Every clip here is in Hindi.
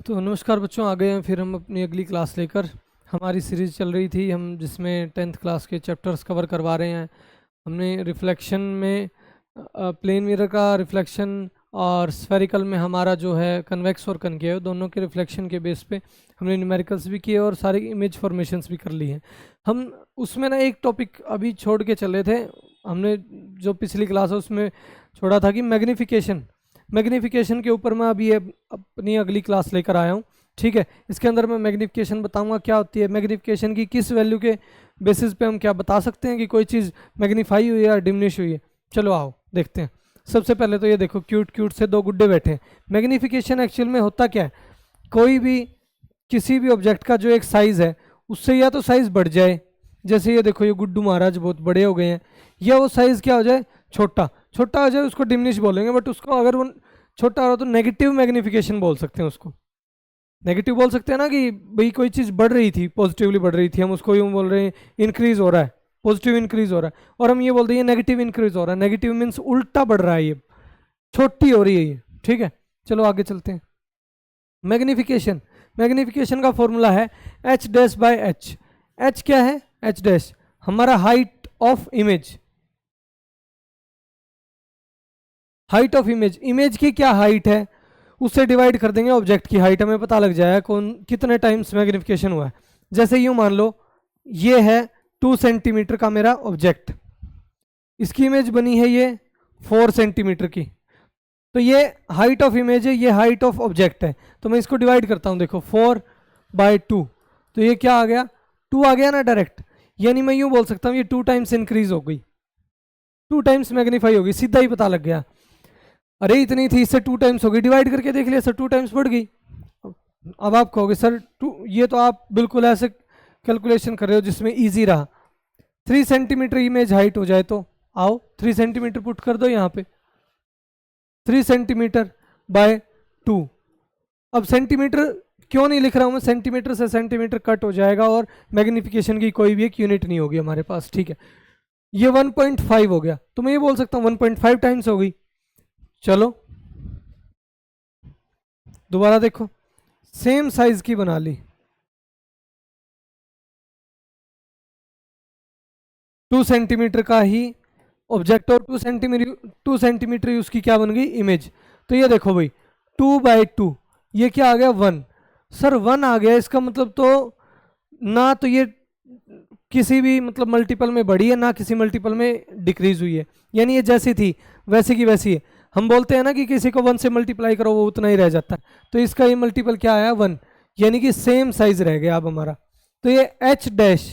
तो नमस्कार बच्चों, आ गए हैं फिर हम अपनी अगली क्लास लेकर। हमारी सीरीज़ चल रही थी हम जिसमें 10th क्लास के चैप्टर्स कवर करवा रहे हैं। हमने रिफ्लेक्शन में प्लेन मिरर का रिफ्लेक्शन और स्फेरिकल में हमारा जो है कन्वेक्स और कनकेव दोनों के रिफ्लेक्शन के बेस पे हमने न्यूमेरिकल्स भी किए और सारी इमेज फॉर्मेशंस भी कर ली हैं। हम उसमें ना एक टॉपिक अभी छोड़ के चले थे। हमने जो पिछली क्लास है उसमें छोड़ा था कि मैग्नीफिकेशन के ऊपर मैं अभी अपनी अगली क्लास लेकर आया हूँ। ठीक है, इसके अंदर मैं मैग्नीफिकेशन बताऊंगा क्या होती है, मैग्नीफिकेशन की किस वैल्यू के बेसिस पे हम क्या बता सकते हैं कि कोई चीज़ मैग्नीफाई हुई है या डिमिनिश हुई है। चलो आओ देखते हैं। सबसे पहले तो ये देखो, क्यूट क्यूट से दो गुड्डे बैठे हैं। मैग्नीफिकेशन एक्चुअल में होता क्या है, कोई भी किसी भी ऑब्जेक्ट का जो एक साइज़ है उससे या तो साइज़ बढ़ जाए, जैसे ये देखो ये गुड्डू महाराज बहुत बड़े हो गए हैं, या वो साइज़ क्या हो जाए, छोटा छोटा हो जाए, उसको डिमिनिश बोलेंगे। बट उसको अगर वो छोटा हो रहा तो नेगेटिव मैग्नीफिकेशन बोल सकते हैं, उसको नेगेटिव बोल सकते हैं ना, कि भाई कोई चीज़ बढ़ रही थी, पॉजिटिवली बढ़ रही थी, हम उसको यूँ बोल रहे हैं इंक्रीज हो रहा है, पॉजिटिव इंक्रीज हो रहा है। और हम ये बोलते हैं नेगेटिव इंक्रीज हो रहा है। नेगेटिव मीन्स उल्टा बढ़ रहा है, ये छोटी हो रही है ये। ठीक है, चलो आगे चलते हैं। मैग्नीफिकेशन का फॉर्मूला है H dash by H. H क्या है, एच डैश हमारा height of image. Height of image, image की क्या हाइट है उससे डिवाइड कर देंगे ऑब्जेक्ट की हाइट, हमें पता लग जाएगा कौन कितने टाइम्स मैग्नीफिकेशन हुआ है। जैसे यूं मान लो ये है 2 सेंटीमीटर का मेरा ऑब्जेक्ट, इसकी इमेज बनी है ये 4 सेंटीमीटर की, तो ये हाइट ऑफ इमेज है, ये हाइट ऑफ ऑब्जेक्ट है। तो मैं इसको डिवाइड करता हूँ, देखो 4/2, तो ये क्या आ गया, 2 आ गया ना डायरेक्ट। यानी मैं यूं बोल सकता हूँ ये 2 टाइम्स इंक्रीज हो गई, 2 टाइम्स मैग्नीफाई होगी, सीधा ही पता लग गया। अरे इतनी थी, इससे 2 टाइम्स हो गई, डिवाइड करके देख लिया सर 2 टाइम्स बढ़ गई। अब आप कहोगे सर ये तो आप बिल्कुल ऐसे कैलकुलेशन कर रहे हो जिसमें इजी रहा। 3 सेंटीमीटर इमेज हाइट हो जाए तो आओ 3 सेंटीमीटर पुट कर दो यहाँ पे, 3 सेंटीमीटर बाय 2। अब सेंटीमीटर क्यों नहीं लिख रहा हूँ मैं, सेंटीमीटर से सेंटीमीटर कट हो जाएगा और मैग्नीफिकेशन की कोई भी एक यूनिट नहीं होगी हमारे पास। ठीक है, ये 1.5 हो गया, तो मैं ये बोल सकता हूँ 1.5 टाइम्स हो गई। चलो दोबारा देखो, सेम साइज की बना ली, 2 सेंटीमीटर का ही ऑब्जेक्ट और 2 सेंटीमीटर ही उसकी क्या बन गई, इमेज। तो ये देखो भाई 2/2, ये क्या आ गया 1। सर 1 आ गया, इसका मतलब तो ना तो ये किसी भी मतलब मल्टीपल में बढ़ी है, ना किसी मल्टीपल में डिक्रीज हुई है, यानी ये जैसी थी वैसी की वैसी है। हम बोलते हैं ना कि किसी को 1 से मल्टीप्लाई करो वो उतना ही रह जाता है, तो इसका ये मल्टीपल क्या आया 1, यानी कि सेम साइज रह गया अब हमारा। तो ये एच डैश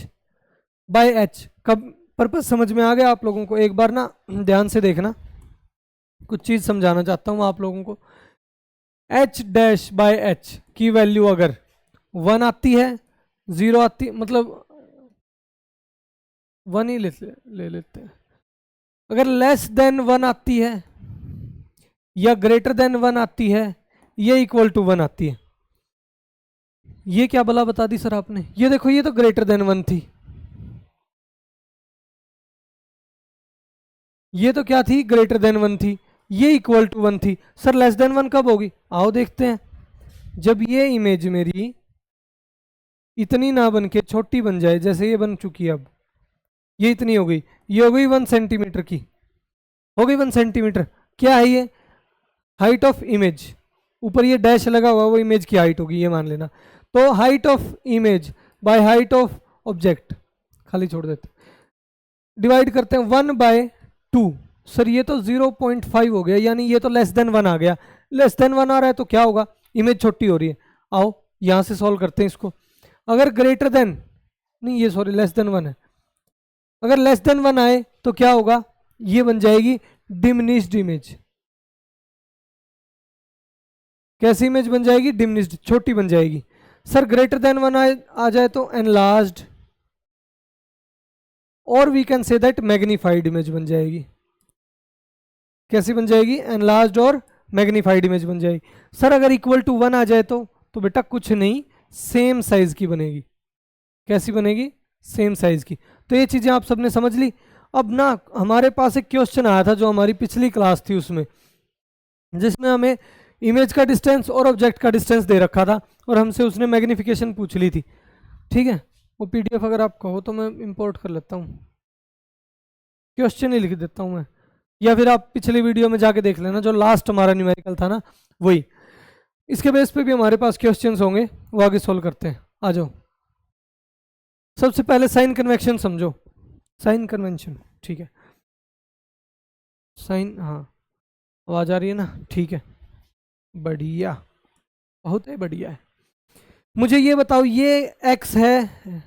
बाय एच का पर्पज समझ में आ गया आप लोगों को। एक बार ना ध्यान से देखना, कुछ चीज़ समझाना चाहता हूँ आप लोगों को। एच डैश बाय एच की वैल्यू अगर 1 आती है, 0 आती, मतलब 1 ही ले लेते हैं। अगर लेस देन 1 आती है या ग्रेटर देन 1 आती है, ये इक्वल टू 1 आती है। ये क्या भला बता दी सर आपने, ये देखो ये तो ग्रेटर देन 1 थी, ये तो क्या थी, ग्रेटर देन 1 थी, ये इक्वल टू 1 थी। सर लेस देन 1 कब होगी, आओ देखते हैं। जब ये इमेज मेरी इतनी ना बन के छोटी बन जाए, जैसे ये बन चुकी है, अब ये इतनी हो गई, ये हो गई 1 सेंटीमीटर की, हो गई 1 सेंटीमीटर। क्या है ये, हाइट ऑफ इमेज, ऊपर ये डैश लगा हुआ वो इमेज की हाइट होगी, ये मान लेना। तो height of image by height of object खाली छोड़ देते, डिवाइड करते हैं 1/2। सर ये तो 0.5 हो गया, यानी ये तो लेस देन 1 आ गया। लेस देन 1 आ रहा है तो क्या होगा, इमेज छोटी हो रही है। आओ यहाँ से सॉल्व करते हैं इसको। अगर ग्रेटर देन, नहीं ये सॉरी लेस देन 1 है, अगर लेस देन 1 आए तो क्या होगा, ये बन जाएगी डिमिनिश्ड इमेज। कैसी इमेज बन जाएगी, डिमिनिश्ड, छोटी बन जाएगी। सर ग्रेटर देन 1 आ जाए तो एनलार्ज्ड, और we can say that magnified image बन जाएगी। कैसी बन जाएगी, एनलार्ज्ड और मैग्नीफाइड इमेज बन जाएगी। सर अगर इक्वल टू 1 आ जाए तो बेटा कुछ नहीं, सेम साइज की बनेगी। कैसी बनेगी, सेम साइज की। तो ये चीजें आप सबने समझ ली। अब ना हमारे पास एक क्वेश्चन आया था जो हमारी पिछली क्लास थी उसमें, जिसमें हमें इमेज का डिस्टेंस और ऑब्जेक्ट का डिस्टेंस दे रखा था और हमसे उसने मैग्निफिकेशन पूछ ली थी, ठीक है। वो पीडीएफ अगर आप कहो तो मैं इंपोर्ट कर लेता हूँ, क्वेश्चन ही लिख देता हूँ मैं, या फिर आप पिछली वीडियो में जाके देख लेना, जो लास्ट हमारा न्यूमेरिकल था ना वही। इसके बेस पे भी हमारे पास क्वेश्चंस होंगे, वो आगे सोल्व करते हैं। आ जाओ। सबसे पहले साइन कन्वेक्शन समझो। साइन कन्वेंशन, ठीक है। साइन, हाँ आवाज आ रही है ना, ठीक है, बढ़िया, बहुत है, बढ़िया है। मुझे ये बताओ, ये एक्स है,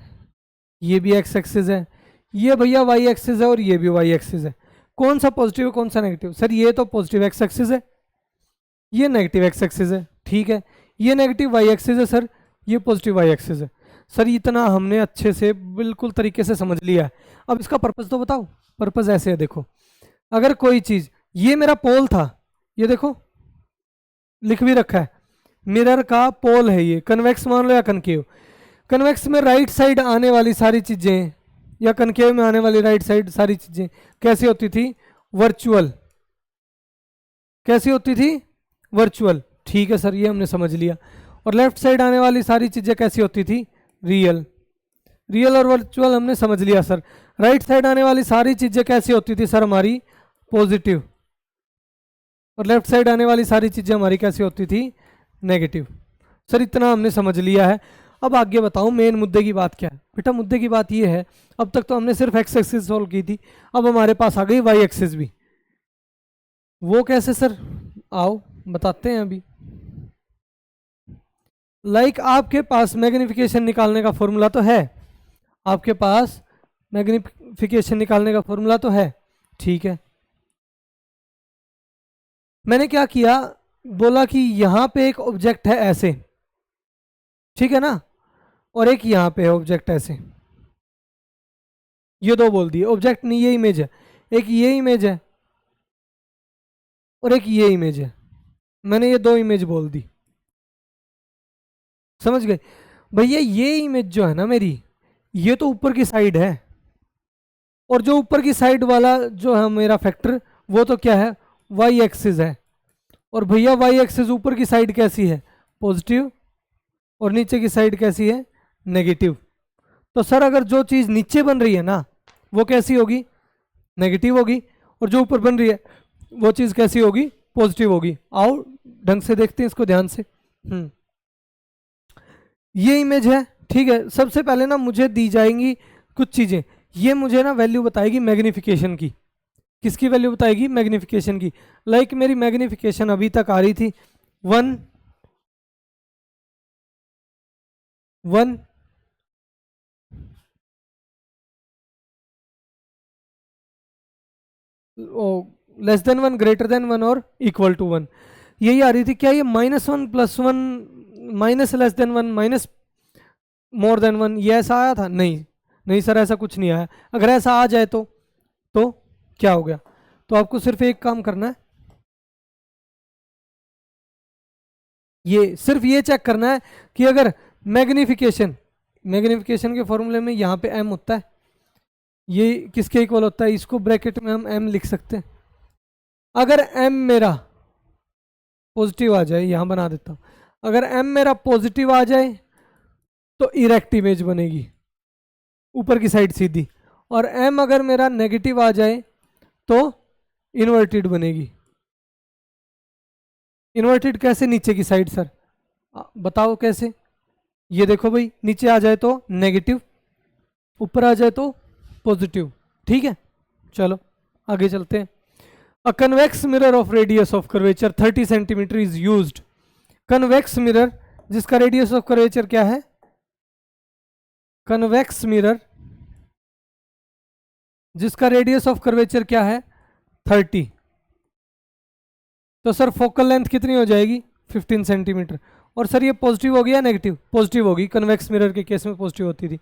ये भी एक्स एक्सिस है, ये भैया वाई एक्सिस है और ये भी वाई एक्सिस है। कौन सा पॉजिटिव है कौन सा नेगेटिव? सर ये तो पॉजिटिव एक्स एक्सिस है, ये नेगेटिव एक्स एक्सिस है, ठीक है। ये नेगेटिव वाई एक्सिस है सर, ये पॉजिटिव वाई एक्सिस है। सर इतना हमने अच्छे से बिल्कुल तरीके से समझ लिया है। अब इसका पर्पस तो बताओ। पर्पस ऐसे है, देखो, अगर कोई चीज, ये मेरा पोल था, ये देखो लिख भी रखा है, मिरर का पोल है ये, कन्वेक्स मान लो या कनकेव। कन्वेक्स में राइट साइड आने वाली सारी चीजें, या कनकेव में आने वाली राइट साइड सारी चीजें कैसी होती थी? वर्चुअल। कैसी होती थी? वर्चुअल, ठीक है सर, ये हमने समझ लिया। और लेफ्ट साइड आने वाली सारी चीजें कैसी होती थी? रियल। रियल और वर्चुअल हमने समझ लिया सर। राइट साइड आने वाली सारी चीजें कैसी होती थी सर? हमारी पॉजिटिव। और लेफ्ट साइड आने वाली सारी चीजें हमारी कैसी होती थी? नेगेटिव। सर इतना हमने समझ लिया है। अब आगे बताओ मेन मुद्दे की बात क्या है? बेटा मुद्दे की बात ये है, अब तक तो हमने सिर्फ एक्स एक्सिस सोल्व की थी, अब हमारे पास आ गई वाई एक्सिस भी। वो कैसे सर? आओ बताते हैं अभी। आपके पास मैग्निफिकेशन निकालने का फॉर्मूला तो है, आपके पास मैग्निफिकेशन निकालने का फॉर्मूला तो है, ठीक है। मैंने क्या किया, बोला कि यहां पे एक ऑब्जेक्ट है ऐसे, ठीक है ना, और एक यहां पे है ऑब्जेक्ट ऐसे, ये दो बोल दिए। ऑब्जेक्ट नहीं, ये इमेज है, एक ये इमेज है और एक ये इमेज है। मैंने ये दो इमेज बोल दी, समझ गए भैया? ये इमेज जो है ना मेरी, ये तो ऊपर की साइड है, और जो ऊपर की साइड वाला जो है मेरा फैक्टर, वो तो क्या है? वाई एक्सिस है। और भैया वाई एक्सिस ऊपर की साइड कैसी है? पॉजिटिव। और नीचे की साइड कैसी है? नेगेटिव। तो सर अगर जो चीज नीचे बन रही है ना, वो कैसी होगी? नेगेटिव होगी। और जो ऊपर बन रही है वो चीज कैसी होगी? पॉजिटिव होगी। आओ ढंग से देखते हैं इसको ध्यान से। ये इमेज है, ठीक है। सबसे पहले ना मुझे दी जाएंगी कुछ चीजें, ये मुझे ना वैल्यू बताएगी मैग्निफिकेशन की। किसकी वैल्यू बताएगी? मैग्निफिकेशन की। मेरी मैग्निफिकेशन अभी तक आ रही थी 1 1 लेस देन 1, ग्रेटर देन 1 और इक्वल टू 1, यही आ रही थी। क्या ये -1 +1 minus less than 1 minus more than 1, ये ऐसा आया था? नहीं नहीं सर, ऐसा कुछ नहीं आया। अगर ऐसा आ जाए तो क्या हो गया? तो आपको सिर्फ एक काम करना है, ये सिर्फ ये चेक करना है कि अगर मैग्निफिकेशन के फॉर्मूले में यहाँ पे m होता है, ये किसके इक्वल होता है? इसको ब्रैकेट में हम m लिख सकते हैं। अगर m मेरा पॉजिटिव आ जाए, यहां बना देता हूं, अगर m मेरा पॉजिटिव आ जाए तो इरेक्ट इमेज बनेगी ऊपर की साइड सीधी, और m अगर मेरा नेगेटिव आ जाए तो इन्वर्टेड बनेगी। इन्वर्टेड कैसे? नीचे की साइड सर, बताओ कैसे? ये देखो भाई, नीचे आ जाए तो नेगेटिव, ऊपर आ जाए तो पॉजिटिव, ठीक है। चलो आगे चलते हैं। अ convex mirror of radius of curvature 30 centimetre is used. Convex mirror जिसका रेडियस ऑफ कर्वेचर क्या है? कन्वेक्स मिरर जिसका रेडियस ऑफ कर्वेचर क्या है? 30। तो सर फोकल लेंथ कितनी हो जाएगी? 15 सेंटीमीटर। और सर ये पॉजिटिव होगी या नेगेटिव? पॉजिटिव होगी, कन्वेक्स मिरर के केस में पॉजिटिव होती थी।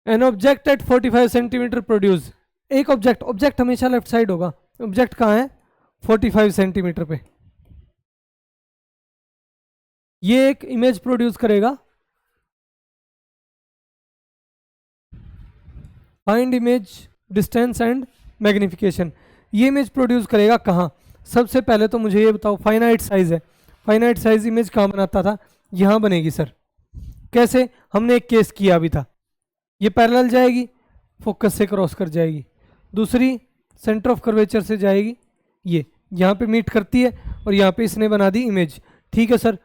An object at 45 centimetre produce. एक ऑब्जेक्ट हमेशा लेफ्ट साइड होगा। ऑब्जेक्ट कहाँ है? 45 सेंटीमीटर पे। ये एक इमेज प्रोड्यूस करेगा। Find image distance and magnification. ये इमेज प्रोड्यूस करेगा कहाँ? सबसे पहले तो मुझे ये बताओ, फाइनाइट साइज है, फाइनाइट साइज इमेज कहाँ बनाता था, यहाँ बनेगी सर। कैसे, हमने एक केस किया अभी था, ये पैरेलल जाएगी, फोकस से क्रॉस कर जाएगी, दूसरी सेंटर ऑफ कर्वेचर से जाएगी, ये यहाँ पे मीट करती है और यहाँ पे इसने बना दी इमेज। ठीक है sir.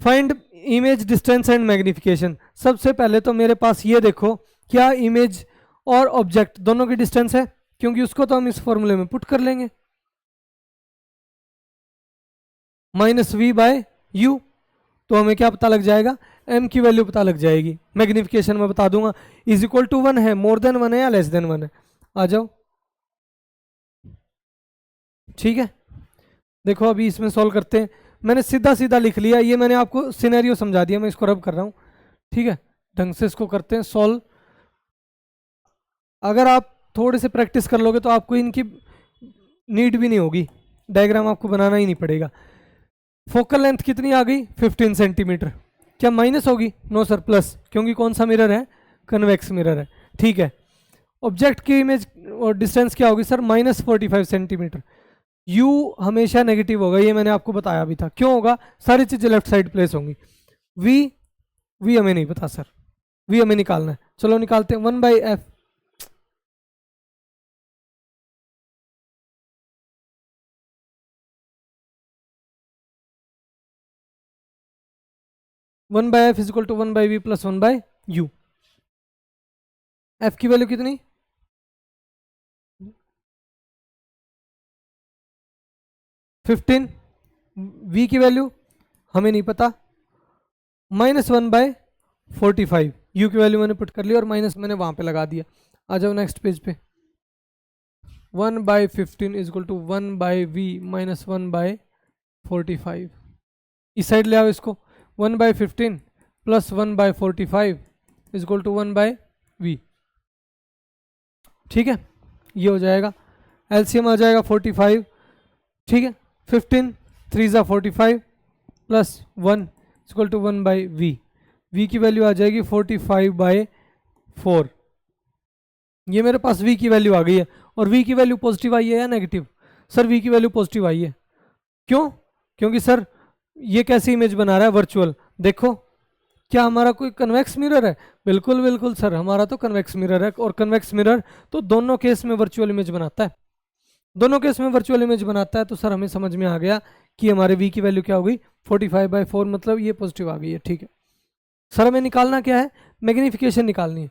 Find image distance and magnification. सबसे पहले तो मेरे पास ये देखो, क्या इमेज और ऑब्जेक्ट दोनों की डिस्टेंस है, क्योंकि उसको तो हम इस फॉर्मूले में पुट कर लेंगे, -v/u। तो हमें क्या पता लग जाएगा, m की वैल्यू पता लग जाएगी। मैग्निफिकेशन में बता दूंगा, = 1 है, मोर देन 1 है या लेस देन 1 है। आ जाओ, ठीक है। देखो अभी इसमें सॉल्व करते हैं। मैंने सीधा सीधा लिख लिया, ये मैंने आपको सिनेरियो समझा दिया, मैं इसको रब कर रहा हूँ। ठीक है, ढंग से इसको करते हैं सॉल्व। अगर आप थोड़े से प्रैक्टिस कर लोगे तो आपको इनकी नीड भी नहीं होगी, डायग्राम आपको बनाना ही नहीं पड़ेगा। फोकल लेंथ कितनी आ गई, 15 सेंटीमीटर। क्या माइनस होगी, नो सर प्लस, क्योंकि कौन सा मिरर है, कन्वेक्स मिरर है। ठीक है, ऑब्जेक्ट की इमेज और डिस्टेंस क्या होगी सर, -45 सेंटीमीटर। u हमेशा नेगेटिव होगा, ये मैंने आपको बताया भी था। क्यों होगा, सारी चीजें लेफ्ट साइड प्लेस होंगी। v हमें नहीं पता सर, v हमें निकालना है। चलो निकालते हैं, 1/f 1/f = 1/v + 1/u। f की वैल्यू कितनी, 15। v की वैल्यू हमें नहीं पता, -1/45। u की वैल्यू मैंने पुट कर ली और माइनस मैंने वहां पे लगा दिया। आ जाओ नेक्स्ट पेज पे। 1/15 = 1/v - 1/45। इस साइड ले आओ इसको, 1/15 + 1/45 = 1/v। ठीक है, ये हो जाएगा, एलसीएम आ जाएगा 45। ठीक है, 15 3 × 45 + 1 = 1/v। v की वैल्यू आ जाएगी 45/4। ये मेरे पास v की वैल्यू आ गई है। और v की वैल्यू पॉजिटिव आई है या नेगेटिव, सर v की वैल्यू पॉजिटिव आई है। क्यों, क्योंकि सर ये कैसी इमेज बना रहा है, वर्चुअल। देखो, क्या हमारा कोई कन्वेक्स मिरर है, बिल्कुल बिल्कुल सर, हमारा तो कन्वेक्स मिरर है। और कन्वेक्स मिरर तो दोनों केस में वर्चुअल इमेज बनाता है, दोनों केस में वर्चुअल इमेज बनाता है। तो सर हमें समझ में आ गया कि हमारे v की वैल्यू क्या हो गई, 45/4, मतलब ये पॉजिटिव आ गई है। ठीक है सर, हमें निकालना क्या है, मैग्निफिकेशन निकालनी है।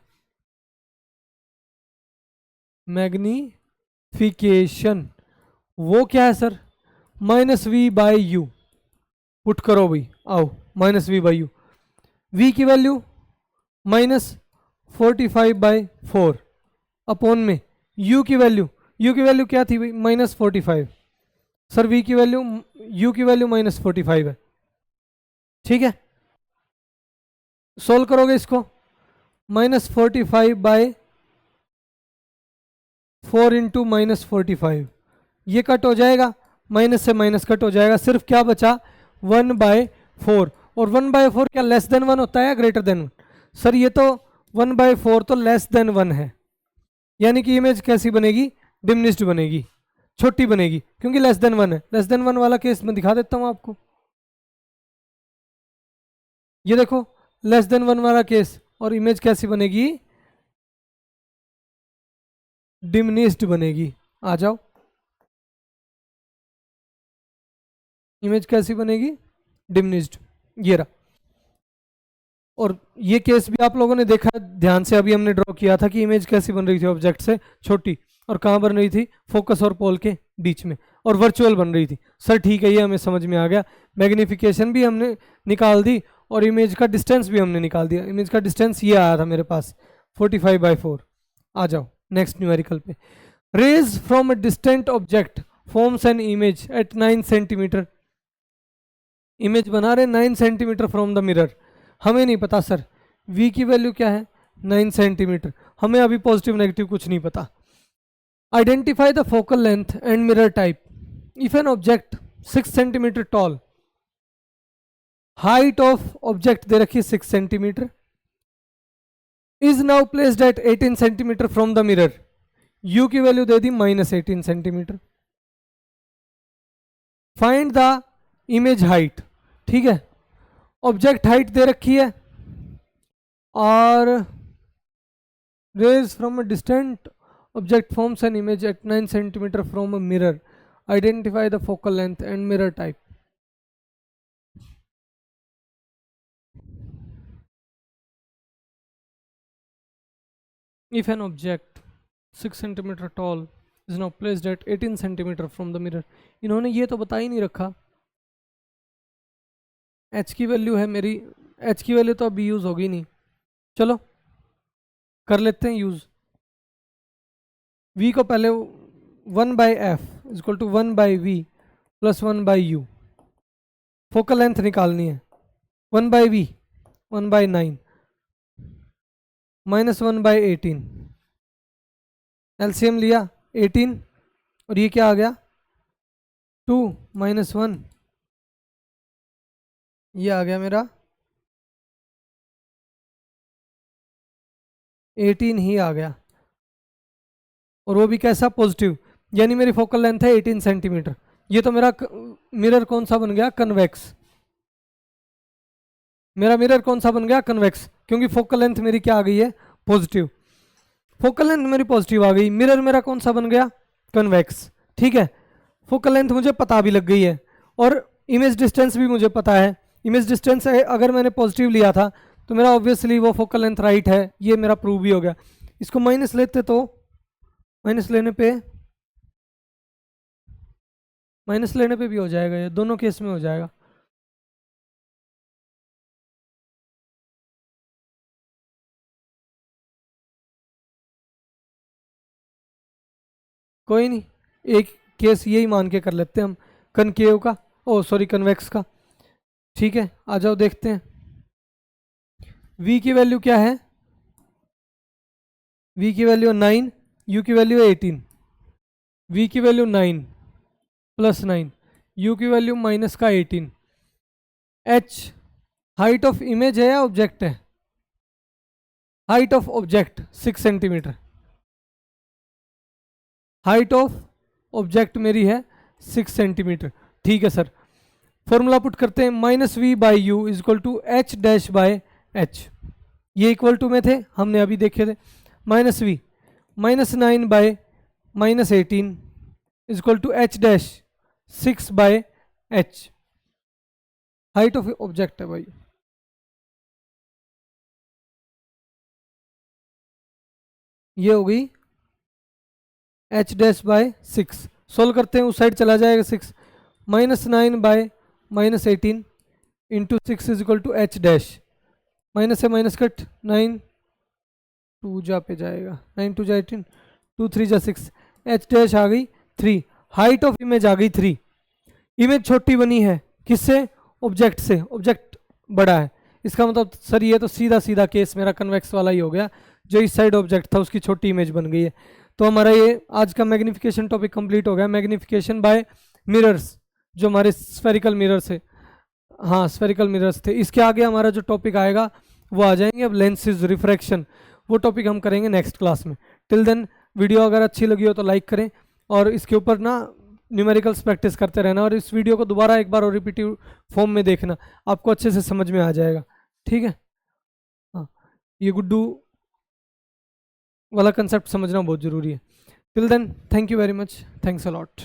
मैग्निफिकेशन वो क्या है सर, -v/u पुट करो भाई, आओ, -v/u। v की वैल्यू -45/4 अपॉन में u की वैल्यू, क्या थी भाई, -45। सर v की वैल्यू, u की वैल्यू -45 है। ठीक है, सोल्व करोगे इसको, -45/4 × -45, ये कट हो जाएगा, माइनस से माइनस कट हो जाएगा, सिर्फ क्या बचा, 1/4। और 1/4 क्या लेस देन 1 होता है या ग्रेटर देन 1, सर ये तो 1/4 तो लेस देन 1 है, यानी कि इमेज कैसी बनेगी, डिमिनिश्ड बनेगी, छोटी बनेगी, क्योंकि लेस देन 1 है। लेस देन 1 वाला केस मैं दिखा देता हूं आपको, ये देखो लेस देन 1 वाला केस, और इमेज कैसी बनेगी, डिमिनिश्ड बनेगी। आ जाओ, इमेज कैसी बनेगी, डिमिनिश्ड, ये रहा। और ये केस भी आप लोगों ने देखा ध्यान से, अभी हमने ड्रॉ किया था कि इमेज कैसी बन रही थी, ऑब्जेक्ट से छोटी, और कहाँ बन रही थी, फोकस और पोल के बीच में, और वर्चुअल बन रही थी। सर ठीक है, ये हमें समझ में आ गया। मैग्निफिकेशन भी हमने निकाल दी और इमेज का डिस्टेंस भी हमने निकाल दिया। इमेज का डिस्टेंस ये आया था मेरे पास, 45/4। आ जाओ नेक्स्ट न्यूमेरिकल पे। Rays from a distant object forms an image at 9 centimetre. इमेज बना रहे 9 सेंटीमीटर फ्रॉम द मिरर। हमें नहीं पता सर v की वैल्यू क्या है, 9 सेंटीमीटर, हमें अभी पॉजिटिव नेगेटिव कुछ नहीं पता। Identify the focal length and mirror type if an object 6 centimetre tall, height of object दे रखी 6 centimetre, is now placed at 18 centimetre from the mirror, u की वैल्यू दे दी -18 centimetre. Find the image height, ठीक है। ऑब्जेक्ट हाइट दे रखी है और rays from a distant object forms an image at 9 centimetre from a mirror, identify the focal length and mirror type. If an object 6 centimeter tall is now placed at 18 centimeter from the mirror, इन्होंने ये तो बता ही नहीं रखा। h की वैल्यू है मेरी, h की वैल्यू तो अभी यूज़ होगी नहीं, चलो कर लेते हैं यूज़। v को पहले 1 by f equal to 1 by V plus 1 by u, focal length निकालनी है। 1 by V 1 by 9 minus 1 by 18, LCM लिया 18 और ये क्या आ गया 2 माइनस 1, ये आ गया मेरा 18 ही आ गया, और वो भी कैसा पॉजिटिव, यानी मेरी फोकल लेंथ है 18 सेंटीमीटर। ये तो मेरा मिरर कौन सा बन गया, कन्वेक्स। मेरा मिरर कौन सा बन गया, कन्वेक्स, क्योंकि फोकल लेंथ मेरी क्या आ गई है, पॉजिटिव। फोकल लेंथ मेरी पॉजिटिव आ गई, मिरर मेरा कौन सा बन गया, कन्वेक्स। ठीक है, फोकल लेंथ मुझे पता भी लग गई है और इमेज डिस्टेंस भी मुझे पता है। इमेज डिस्टेंस अगर मैंने पॉजिटिव लिया था तो मेरा ऑब्वियसली वो फोकल लेंथ राइट है, ये मेरा प्रूव भी हो गया। इसको माइनस लेते तो माइनस लेने पे भी हो जाएगा, ये दोनों केस में हो जाएगा। कोई नहीं, एक केस यही मान के कर लेते हैं हम, कनकेव का, ओ सॉरी कन्वेक्स का। ठीक है, आ जाओ देखते हैं। v की वैल्यू क्या है, v की वैल्यू 9, u की वैल्यू 18। v की वैल्यू 9 प्लस 9, u की वैल्यू माइनस का 18। h हाइट ऑफ इमेज है या ऑब्जेक्ट है, height of object 6 centimetre, height of object मेरी है 6 सेंटीमीटर। ठीक है सर, फॉर्मूला पुट करते हैं, minus V by u is equal to h dash by h, ये इक्वल टू में थे, हमने अभी देखे थे। Minus V minus 9 by minus 18 is equal to h dash 6 by h, height of object है भाई। ये हो गई एच डैश बाय 6, सोल्व करते हैं, उस साइड चला जाएगा 6, minus 9 by minus 18 into 6 is equal to h dash, minus से माइनस कट, 9 2 जा पे जाएगा, 9 2 जा 18, 2 3 जा 6, एच डैश आ गई 3, हाइट ऑफ इमेज आ गई 3। इमेज छोटी बनी है किससे, ऑब्जेक्ट से, ऑब्जेक्ट बड़ा है, इसका मतलब सर ये तो सीधा सीधा केस मेरा कन्वेक्स वाला ही हो गया, जो इस साइड ऑब्जेक्ट था उसकी छोटी इमेज बन गई है। तो हमारा ये आज का मैग्निफिकेशन टॉपिक कंप्लीट हो गया, मैग्निफिकेशन बाय मिरर्स, जो हमारे स्फेरिकल मिरर्स है, हाँ स्फेरिकल मिरर्स थे। इसके आगे हमारा जो टॉपिक आएगा वो आ जाएंगे अब लेंसेज, रिफ्रैक्शन, वो टॉपिक हम करेंगे नेक्स्ट क्लास में। टिल देन वीडियो अगर अच्छी लगी हो तो लाइक करें और इसके ऊपर ना न्यूमेरिकल्स प्रैक्टिस करते रहना, और इस वीडियो को दोबारा एक बार और रिपीटिव फॉर्म में देखना, आपको अच्छे से समझ में आ जाएगा। ठीक है, हाँ ये गुड्डू वाला कंसेप्ट समझना बहुत ज़रूरी है। Till then thank you very much, thanks a lot.